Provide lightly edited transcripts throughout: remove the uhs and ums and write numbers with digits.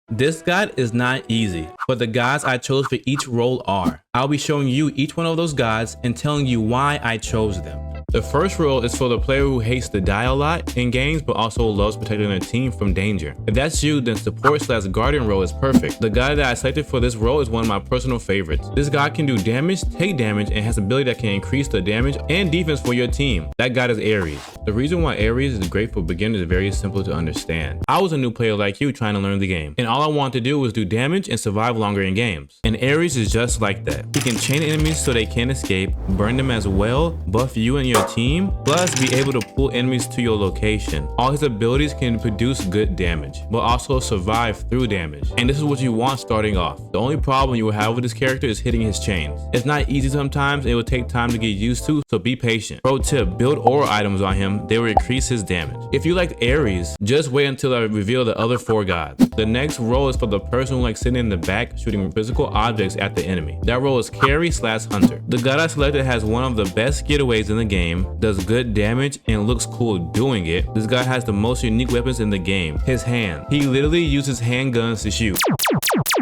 This guide is not easy, but the guides I chose for each role are. I'll be showing you each one of those guides and telling you why I chose them. The first role is for the player who hates to die a lot in games but also loves protecting their team from danger. If that's you, then support/guardian role is perfect. The guy that I selected for this role is one of my personal favorites. This guy can do damage, take damage, and has ability that can increase the damage and defense for your team. That guy is Ares. The reason why Ares is great for beginners is very simple to understand. I was a new player like you trying to learn the game, and all I wanted to do was do damage and survive longer in games. And Ares is just like that. He can chain enemies so they can't escape, burn them as well, buff you and your team, plus be able to pull enemies to your location. All his abilities can produce good damage, but also survive through damage. And this is what you want starting off. The only problem you will have with this character is hitting his chains. It's not easy sometimes, and it will take time to get used to, so be patient. Pro tip, build aura items on him, they will increase his damage. If you liked Ares, just wait until I reveal the other 4 gods. The next role is for the person who likes sitting in the back shooting physical objects at the enemy. That role is carry/hunter. The god I selected has one of the best getaways in the game, does good damage, and looks cool doing it. This guy has the most unique weapons in the game, his hand. He literally uses handguns to shoot.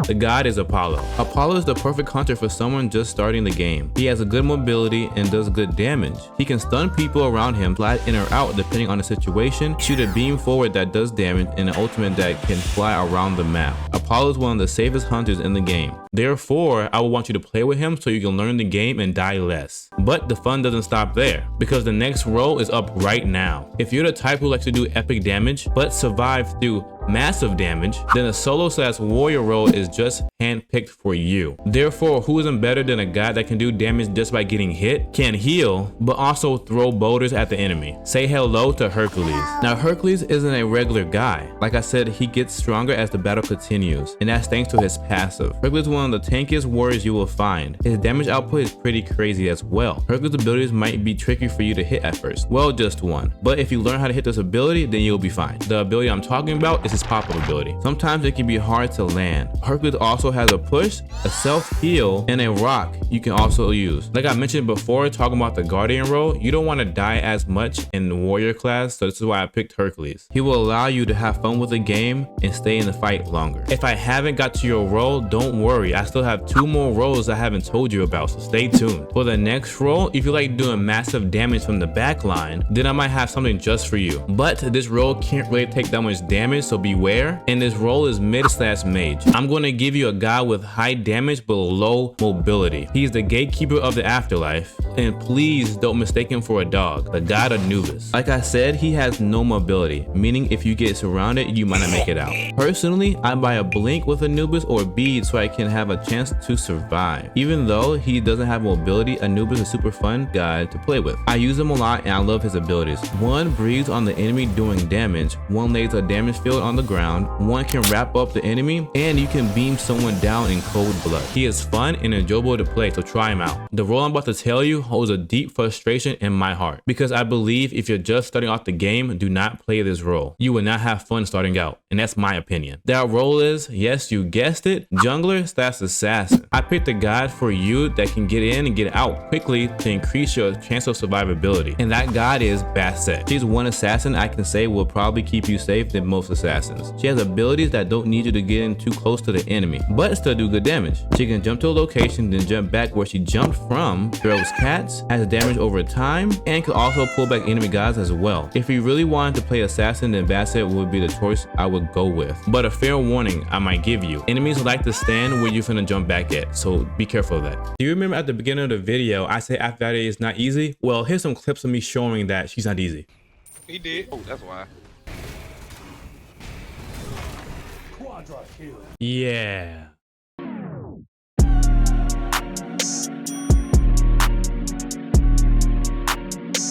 The god is Apollo. Apollo is the perfect hunter for someone just starting the game. He has a good mobility and does good damage. He can stun people around him, slide in or out depending on the situation, shoot a beam forward that does damage, and an ultimate that can fly around the map. Apollo is one of the safest hunters in the game. Therefore, I would want you to play with him so you can learn the game and die less. But the fun doesn't stop there, because the next role is up right now. If you're the type who likes to do epic damage, but survive through massive damage, then a solo/warrior role is just handpicked for you. Therefore, who isn't better than a guy that can do damage just by getting hit, can heal, but also throw boulders at the enemy? Say hello to Hercules. Now, Hercules isn't a regular guy. Like I said, he gets stronger as the battle continues, and that's thanks to his passive. Hercules is one of the tankiest warriors you will find. His damage output is pretty crazy as well. Hercules' abilities might be tricky for you to hit at first. Well, just one. But if you learn how to hit this ability, then you'll be fine. The ability I'm talking about is his pop-up ability. Sometimes it can be hard to land. Hercules also has a push, a self-heal, and a rock you can also use. Like I mentioned before, talking about the guardian role, you don't want to die as much in the warrior class, so this is why I picked Hercules. He will allow you to have fun with the game and stay in the fight longer. If I haven't got to your role, don't worry, I still have 2 more roles I haven't told you about, so stay tuned. For the next role, if you like doing massive damage from the back line, then I might have something just for you. But this role can't really take that much damage, so beware. And this role is mid/mage. I'm going to give you a guy with high damage but low mobility. He's the gatekeeper of the afterlife, and please don't mistake him for a dog, the god Anubis. Like I said, he has no mobility, meaning if you get surrounded, you might not make it out. Personally, I buy a blink with Anubis or bead so I can have a chance to survive. Even though he doesn't have mobility, Anubis is a super fun guy to play with. I use him a lot and I love his abilities. One breathes on the enemy doing damage, one lays a damage field on the ground, one can wrap up the enemy, and you can beam someone down in cold blood. He is fun and enjoyable to play, so try him out. The role I'm about to tell you holds a deep frustration in my heart, because I believe if you're just starting off the game, do not play this role. You will not have fun starting out, and that's my opinion. That role is, yes, you guessed it, jungler/assassin. I picked a guide for you that can get in and get out quickly to increase your chance of survivability, and that guide is Basset. She's one assassin I can say will probably keep you safe than most assassins. She has abilities that don't need you to get in too close to the enemy, but still do good damage. She can jump to a location, then jump back where she jumped from, throws cats, has damage over time, and can also pull back enemy guys as well. If you really wanted to play assassin, then Basset would be the choice I would go with. But a fair warning I might give you, enemies like to stand where you're finna jump back at, so be careful of that. Do you remember at the beginning of the video I said Aphrodite is not easy? Well, here's some clips of me showing that she's not easy. He did. Oh, that's why. Yeah.